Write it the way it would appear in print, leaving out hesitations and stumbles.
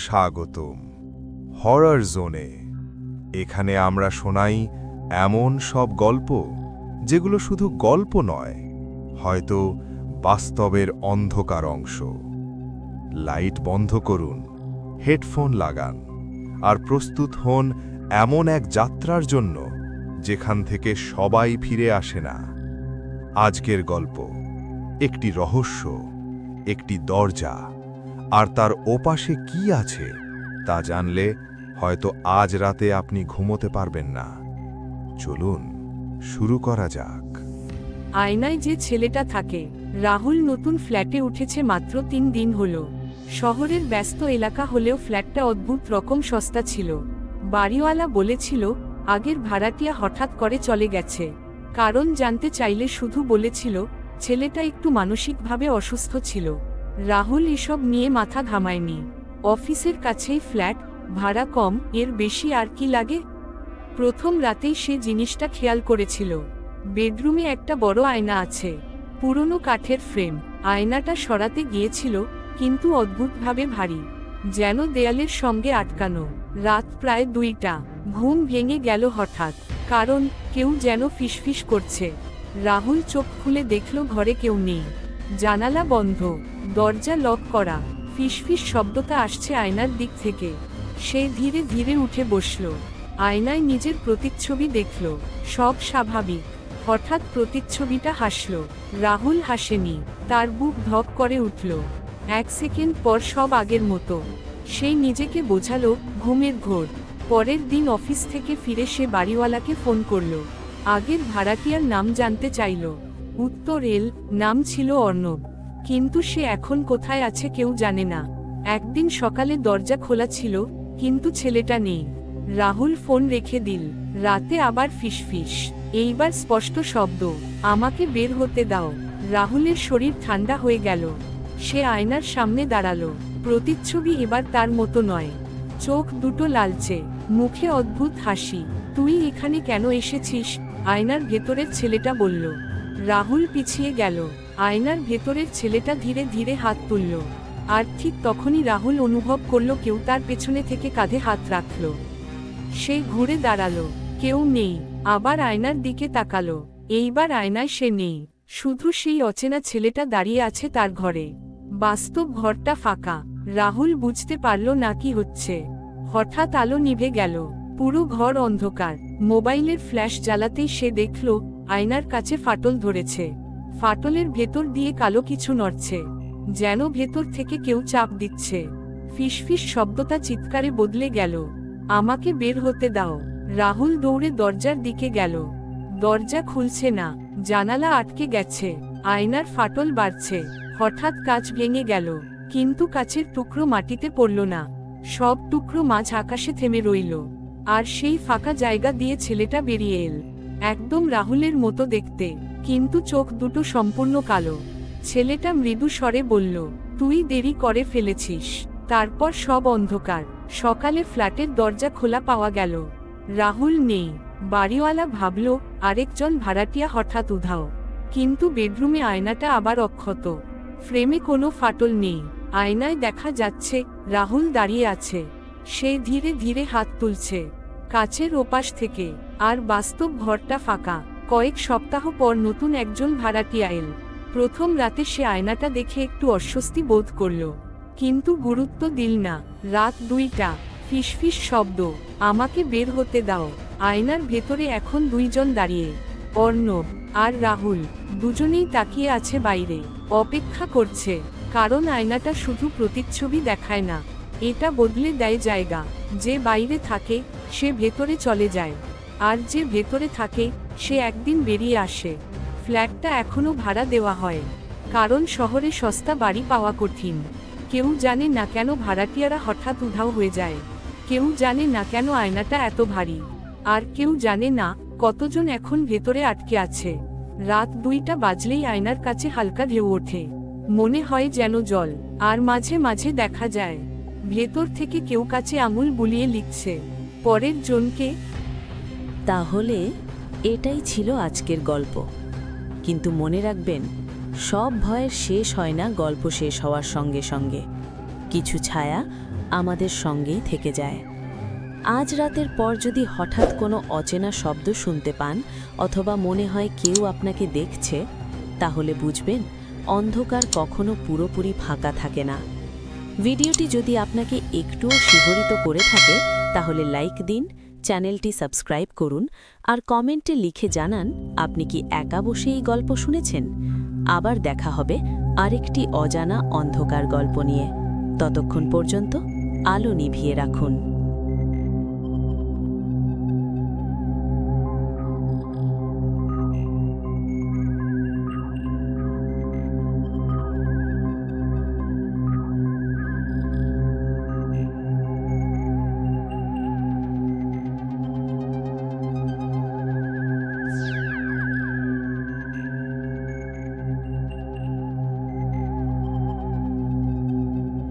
স্বাগতম হরর জোনে। এখানে আমরা শোনাই এমন সব গল্প যেগুলো শুধু গল্প নয়, হয়তো বাস্তবের অন্ধকার অংশ। লাইট বন্ধ করুন, হেডফোন লাগান, আর প্রস্তুত হন এমন এক যাত্রার জন্য যেখান থেকে সবাই ফিরে আসে না। আজকের গল্প একটি রহস্য, একটি দরজা, আর তার ওপাশে কি আছে তা জানলে হয়তো আজ রাতে আপনি ঘুমোতে পারবেন না। চলুন শুরু করা যাক। আয়নায় যে ছেলেটা থাকে, রাহুল নতুন ফ্ল্যাটে উঠেছে মাত্র 3 দিন হলো। শহরের ব্যস্ত এলাকা হলেও ফ্ল্যাটটা অদ্ভুত রকম সস্তা ছিল। বাড়িওয়ালা বলেছিল আগের ভাড়াটিয়া হঠাৎ করে চলে গেছে। কারণ জানতে চাইলে শুধু বলেছিল ছেলেটা একটু মানসিকভাবে অসুস্থ ছিল। রাহুল এসব নিয়ে মাথা ঘামায়নি। অফিসের কাছেই ফ্ল্যাট, ভাড়া কম, এর বেশি আর কি লাগে। প্রথম রাতেই সে জিনিসটা খেয়াল করেছিল। বেডরুমে একটা বড় আয়না আছে, পুরনো কাঠের ফ্রেম। আয়নাটা সরাতে গিয়েছিল, কিন্তু অদ্ভুতভাবে ভারী, যেন দেয়ালের সঙ্গে আটকানো। রাত প্রায় 2টা। ঘুম ভেঙে গেল হঠাৎ, কারণ কেউ যেন ফিসফিস করছে। রাহুল চোখ খুলে দেখল ঘরে কেউ নেই। জানালা বন্ধ, দরজা লক করা। ফিসফিস শব্দটা আসছে আয়নার দিক থেকে। সে ধীরে ধীরে উঠে বসল। আয়নায় নিজের প্রতিচ্ছবি দেখল, সব স্বাভাবিক। হঠাৎ প্রতিচ্ছবিটা হাসল। রাহুল হাসেনি, তার বুক ধক করে উঠল। 1 সেকেন্ড পর সব আগের মতো। সে নিজেকে বোঝালো ঘুমের ঘোর। পরের দিন অফিস থেকে ফিরে সে বাড়িওয়ালাকে ফোন করল। আগের ভাড়াটিয়ার নাম জানতে চাইল। উত্তর এল, নাম ছিল অর্ণব। কিন্তু সে এখন কোথায় আছে কেউ জানে না। একদিন সকালে দরজা খোলা ছিল, কিন্তু ছেলেটা নেই। রাহুল ফোন রেখে দিল। রাতে আবার ফিসফিস, এইবার স্পষ্ট শব্দ, আমাকে বের হতে দাও। রাহুলের শরীর ঠান্ডা হয়ে গেল। সে আয়নার সামনে দাঁড়ালো। প্রতিচ্ছবি এবার তার মতো নয়। চোখ দুটো লালচে, মুখে অদ্ভুত হাসি। তুই এখানে কেন এসেছিস? আয়নার ভেতরের ছেলেটা বলল। রাহুল পিছিয়ে গেল। আয়নার ভেতরের ছেলেটা ধীরে ধীরে হাত তুলল। আর ঠিক তখনই রাহুল অনুভব করল কেউ তার পেছনে থেকে কাঁধে হাত রাখল। সে ঘুরে দাঁড়ালো, কেউ নেই। আবার আয়নার দিকে তাকালো। এইবার আয়নায় সে নেই, শুধু সেই অচেনা ছেলেটা দাঁড়িয়ে আছে তার ঘরে। বাস্তব ঘরটা ফাঁকা। রাহুল বুঝতে পারল না কি হচ্ছে। হঠাৎ আলো নিভে গেল, পুরো ঘর অন্ধকার। মোবাইলের ফ্ল্যাশ জ্বালাতেই সে দেখল আয়নার কাছে ফাটল ধরেছে। ফাটলের ভেতর দিয়ে কালো কিছু নড়ছে, যেন ভেতর থেকে কেউ চাপ দিচ্ছে। ফিসফিস শব্দটা চিৎকারে বদলে গেল, আমাকে বের হতে দাও। রাহুল দৌড়ে দরজার দিকে গেল। দরজা খুলছে না, জানালা আটকে গেছে। আয়নার ফাটল বাড়ছে। হঠাৎ কাঁচ ভেঙে গেল, কিন্তু কাচের টুকরো মাটিতে পড়ল না। সব টুকরো মাঝ আকাশে থেমে রইল। আর সেই ফাঁকা জায়গা দিয়ে ছেলেটা বেরিয়ে এল। একদম রাহুলের মতো দেখতে, কিন্তু চোখ দুটো সম্পূর্ণ কালো। ছেলেটা মৃদু স্বরে বলল, তুই দেরি করে ফেলেছিস। তারপর সব অন্ধকার। সকালে ফ্ল্যাটের দরজা খোলা পাওয়া গেল। রাহুল নেই। বাড়িওয়ালা ভাবল আরেকজন ভাড়াটিয়া হঠাৎ উধাও। কিন্তু বেডরুমে আয়নাটা আবার অক্ষত। ফ্রেমে কোনো ফাটল নেই। আয়নায় দেখা যাচ্ছে রাহুল দাঁড়িয়ে আছে। সে ধীরে ধীরে হাত তুলছে কাচের ওপাশ থেকে। আর বাস্তব ঘরটা ফাঁকা। কয়েক সপ্তাহ পর নতুন একজন ভাড়াটিয়া এল। প্রথম রাতে সে আয়নাটা দেখে একটু অস্বস্তি বোধ করল, কিন্তু গুরুত্ব দিল না। রাত 2টা। ফিসফিস শব্দ, আমাকে বের হতে দাও। আয়নার ভেতরে এখন 2 জন দাঁড়িয়ে, অর্ণব আর রাহুল। দুজনেই তাকিয়ে আছে বাইরে, অপেক্ষা করছে। কারণ আয়নাটা শুধু প্রতিচ্ছবি দেখায় না, এটা বদলে দেয় জায়গা। যে বাইরে থাকে সে ভেতরে চলে যায়, আর যে ভেতরে থাকে সে একদিন বেরিয়ে আসে। ফ্ল্যাটটা এখনো ভাড়া দেওয়া হয়, কারণ শহরে সস্তা বাড়ি পাওয়া কঠিন। কেউ জানে না কেন ভাড়াটিয়ারা হঠাৎ উধাও হয়ে যায়। কেউ জানে না কেন আয়নাটা এত ভারী। আর কেউ জানে না কতজন এখন ভেতরে আটকে আছে। রাত 2টা বাজলেই আয়নার কাছে হালকা ঢেউ ওঠে, মনে হয় যেন জল। আর মাঝে মাঝে দেখা যায় ভেতর থেকে কেউ কাছে আঙুল বুলিয়ে লিখছে, পরের জনকে। তাহলে এটাই ছিল আজকের গল্প। কিন্তু মনে রাখবেন, সব ভয়ের শেষ হয় না গল্প শেষ হওয়ার সঙ্গে সঙ্গে। কিছু ছায়া আমাদের সঙ্গেই থেকে যায়। আজ রাতের পর যদি হঠাৎ কোনো অচেনা শব্দ শুনতে পান অথবা মনে হয় কেউ আপনাকে দেখছে, তাহলে বুঝবেন অন্ধকার কখনো পুরোপুরি ফাঁকা থাকে না। ভিডিওটি যদি আপনাকে একটুও শিহরিত করে থাকে তাহলে লাইক দিন, চ্যানেলটি সাবস্ক্রাইব করুন আর কমেন্টে লিখে জানান আপনি কি একা বসে এই গল্প শুনেছেন। আবার দেখা হবে আরেকটি অজানা অন্ধকার গল্প নিয়ে। ততক্ষণ পর্যন্ত আলো নিভিয়ে রাখুন।